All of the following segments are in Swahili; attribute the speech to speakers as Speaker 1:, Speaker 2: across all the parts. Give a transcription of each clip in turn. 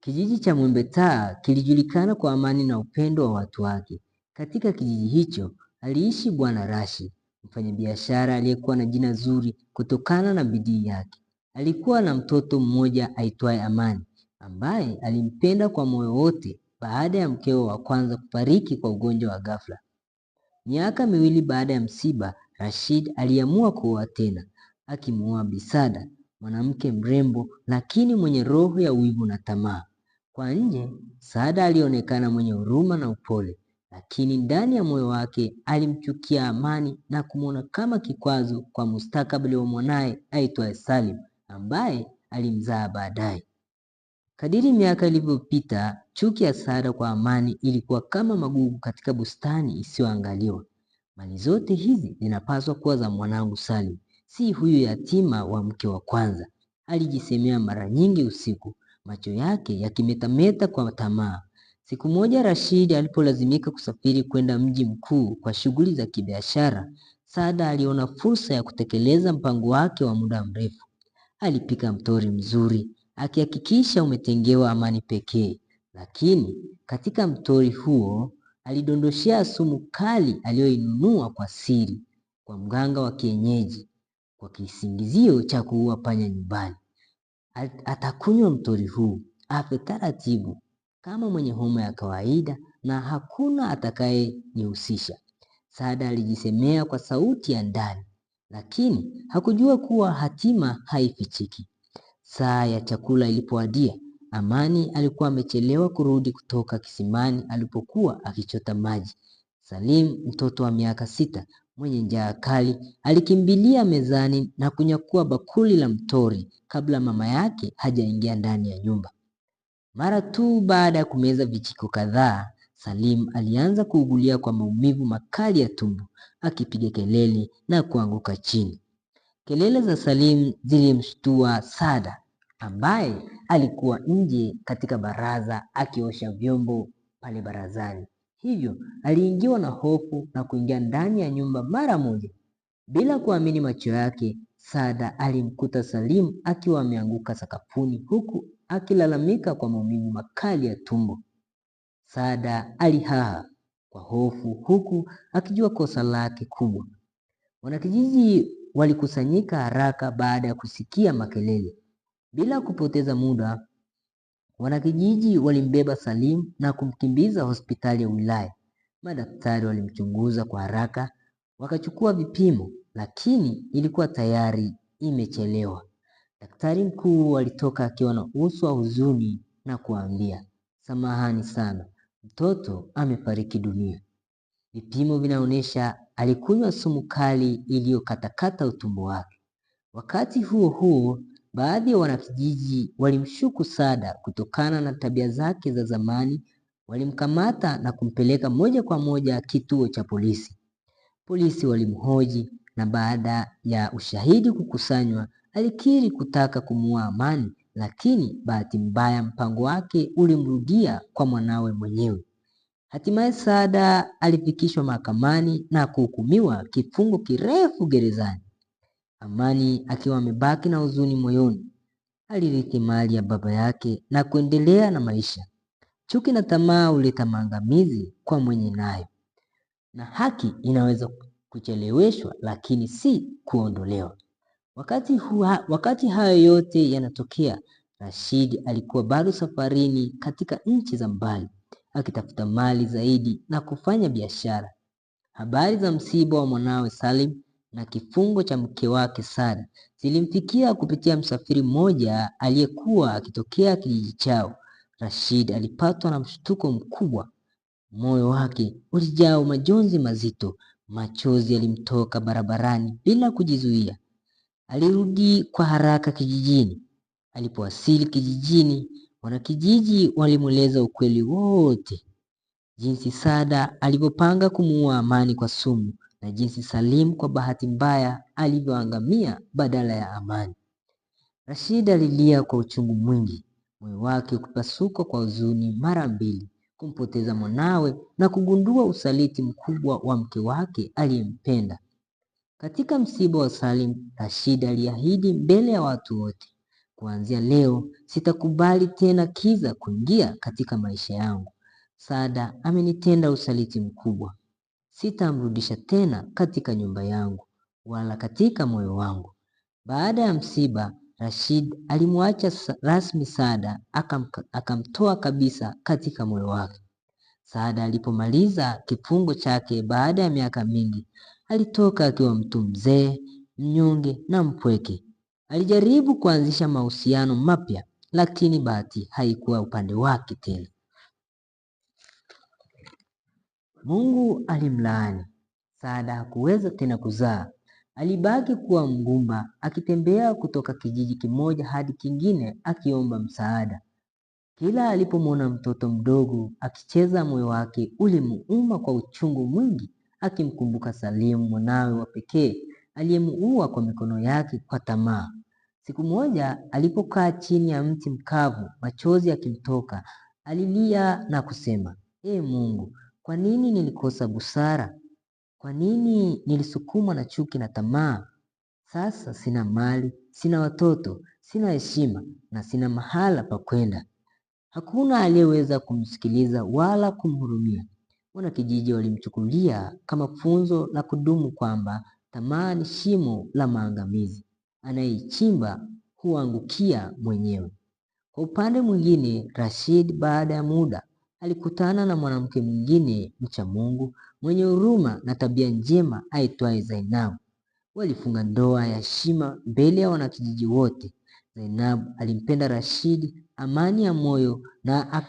Speaker 1: Kijiji cha Mwembetaa kilijulikana kwa amani na upendo wa watu wake. Katika kijiji hicho aliishi Bwana Rashid, mfanyabiashara aliyekuwa na jina zuri kutokana na bidii yake. Alikuwa na mtoto mmoja aitwaye Amani, ambaye alimpenda kwa moyo wote baada ya mkeo wa kwanza kufariki kwa ugonjwa wa ghafla. Miaka miwili baada ya msiba, Rashid aliamua kuoa tena, akimuoa Bisada, mwanamke mrembo lakini mwenye roho ya wivu na tamaa. Kwa nje, Saada alionekana mwenye huruma na upole, lakini ndani ya moyo wake alimchukia Amani na kumwona kama kikwazo kwa mustakabali wa mwanaye aitwaye Salim, ambaye alimzaa baadaye. Kadiri miaka ilivyopita, chuki ya Saada kwa Amani ilikuwa kama magugu katika bustani isiyoangaliwa. Mali zote hizi zinapaswa kuwa za mwanangu Salim, si huyu yatima wa mke wa kwanza, alijisemea mara nyingi usiku, macho yake yakimetameta kwa tamaa. Siku moja Rashid alipolazimika kusafiri kwenda mji mkuu kwa shughuli za kibiashara, Saada aliona fursa ya kutekeleza mpango wake wa muda mrefu. Alipika mtori mzuri, akihakikisha umetengewa Amani pekee, lakini katika mtori huo alidondoshea sumu kali aliyoinunua kwa siri kwa mganga wa kienyeji kwa kisingizio cha kuua panya nyumbani. Atakunywa mtori huu afe taratibu kama mwenye homa ya kawaida na hakuna atakayenihusisha, Saada alijisemea kwa sauti ya ndani, lakini hakujua kuwa hatima haifichiki. Saa ya chakula ilipowadia, Amani alikuwa amechelewa kurudi kutoka kisimani alipokuwa akichota maji. Salim, mtoto wa miaka 6 mwenye njaa kali, alikimbilia mezani na kunyakua bakuli la mtori kabla mama yake hajaingia ndani ya nyumba. Mara tu baada ya kumeza vijiko kadhaa, Salim alianza kuugulia kwa maumivu makali ya tumbo, akipiga kelele na kuanguka chini. Kelele za Salim zilimshtua Saada, ambaye alikuwa nje katika baraza akiosha vyombo pale barazani. Hivyo aliingiwa na hofu na kuingia ndani ya nyumba mara moja. Bila kuamini macho yake, Saada alimkuta Salim akiwa ameanguka sakafuni huku akilalamika kwa maumivu makali ya tumbo. Saada alihaha kwa hofu huku akijua kosa lake kubwa. Wanakijiji walikusanyika haraka baada ya kusikia makelele. Bila kupoteza muda, wanakijiji walimbeba Salim na kumkimbiza hospitali ya wilaya. Madaktari walimchunguza kwa haraka, wakachukua vipimo, lakini ilikuwa tayari imechelewa. Daktari mkuu alitoka akiwa na uso wa huzuni na kuambia, "Samahani sana, mtoto amefariki dunia." Vipimo vinaonyesha alikunywa sumu kali iliyokatakata utumbo wake. Wakati huo huo, baadhi ya wanakijiji walimshuku Saada kutokana na tabia zake za zamani. Walimkamata na kumpeleka moja kwa moja kituo cha polisi. Polisi walimhoji na baada ya ushahidi kukusanywa, alikiri kutaka kumuua Amani, lakini bahati mbaya mpango wake ulimrudia kwa mwanawe mwenyewe. Hatimaye Saada alifikishwa mahakamani na kuhukumiwa kifungo kirefu gerezani. Amani akiwa amebaki na huzuni moyoni, alirithi mali ya baba yake na kuendelea na maisha. Chuki na tamaa huleta maangamizi kwa mwenye nayo, na haki inaweza kucheleweshwa lakini si kuondolewa. Wakati hayo yote yanatokea, Rashid alikuwa bado safarini katika nchi za mbali, akitafuta mali zaidi na kufanya biashara. Habari za msiba wa mwanawe Salim na kifungo cha mke wake Saada zilimfikia kupitia msafiri mmoja aliyekuwa akitokea kijiji chao. Rashid alipatwa na mshtuko mkubwa. Moyo wake ulijaa majonzi mazito, machozi yalimtoka barabarani bila kujizuia. Alirudi kwa haraka kijijini. Alipowasili kijijini, wanakijiji walimweleza ukweli wote, jinsi Saada alivyopanga kumuua Amani kwa sumu na jinsi Salim kwa bahati mbaya alivyoangamia badala ya Amani. Rashid alilia kwa uchungu mwingi, moyo wake ukipasuka kwa huzuni mara mbili, kumpoteza mwanawe na kugundua usaliti mkubwa wa mke wake aliyempenda. Katika msiba wa Salim, Rashid aliahidi mbele ya watu wote Kuanzia leo sitakubali tena kiza kuingia katika maisha yangu. Saada amenitenda usaliti mkubwa. Sitamrudisha tena katika nyumba yangu wala katika moyo wangu. Baada ya msiba, Rashid alimwacha rasmi Saada, akamtoa kabisa katika moyo wake. Saada alipomaliza kifungo chake baada ya miaka mingi, alitoka akiwa mtu mzee, mnyonge na mpweke. Alijaribu kuanzisha mahusiano mapya, lakini bahati haikuwa upande wake tena. Mungu alimlaani. Saada hakuweza tena kuzaa. Alibaki kuwa mgumba, akitembea kutoka kijiji kimoja hadi kingine akiomba msaada. Kila alipomwona mtoto mdogo akicheza, moyo wake ulimuuma kwa uchungu mwingi, akimkumbuka Salimu, mwanawe wa pekee aliyemuua kwa mikono yake kwa tamaa. Siku moja alipokaa chini ya mti mkavu, machozi yakimtoka, alilia na kusema, Mungu, kwa nini nilikosa busara? Kwa nini nilisukumwa na chuki na tamaa? Sasa sina mali, sina watoto, sina heshima na sina mahala pa kwenda. Hakuna aliyeweza kumsikiliza wala kumhurumia. Wanakijiji walimchukulia kama funzo la kudumu kwamba tamaa ni shimo la maangamizi, anayeichimba huangukia mwenyewe. Kwa upande mwingine, Rashid baada ya muda alikutana na mwanamke mwingine mcha Mungu, mwenye huruma na tabia njema aitwaye Zainab. Walifunga ndoa ya heshima mbele ya wanakijiji wote. Zainab alimpenda Rashid amani ya moyo na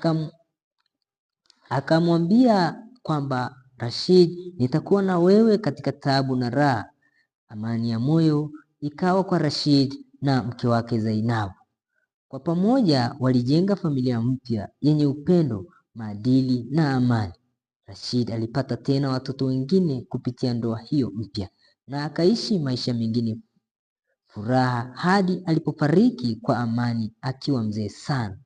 Speaker 1: akamwambia kwamba, Rashid, nitakuwa na wewe katika taabu na raha. Amani ya moyo ikawa kwa Rashid na mke wake Zainab. Kwa pamoja walijenga familia mpya yenye upendo, maadili na amani. Rashid alipata tena watoto wengine kupitia ndoa hiyo mpya na akaishi maisha mengine furaha hadi alipofariki kwa amani akiwa mzee sana.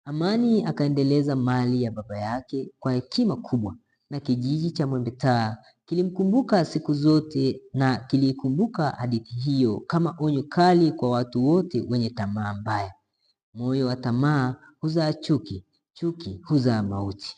Speaker 1: Amani akaendeleza mali ya baba yake kwa hekima kubwa, na kijiji cha Mwembetaa kilimkumbuka siku zote na kilikumbuka hadithi hiyo kama onyo kali kwa watu wote wenye tamaa mbaya. Moyo wa tamaa huzaa chuki, chuki huzaa mauti.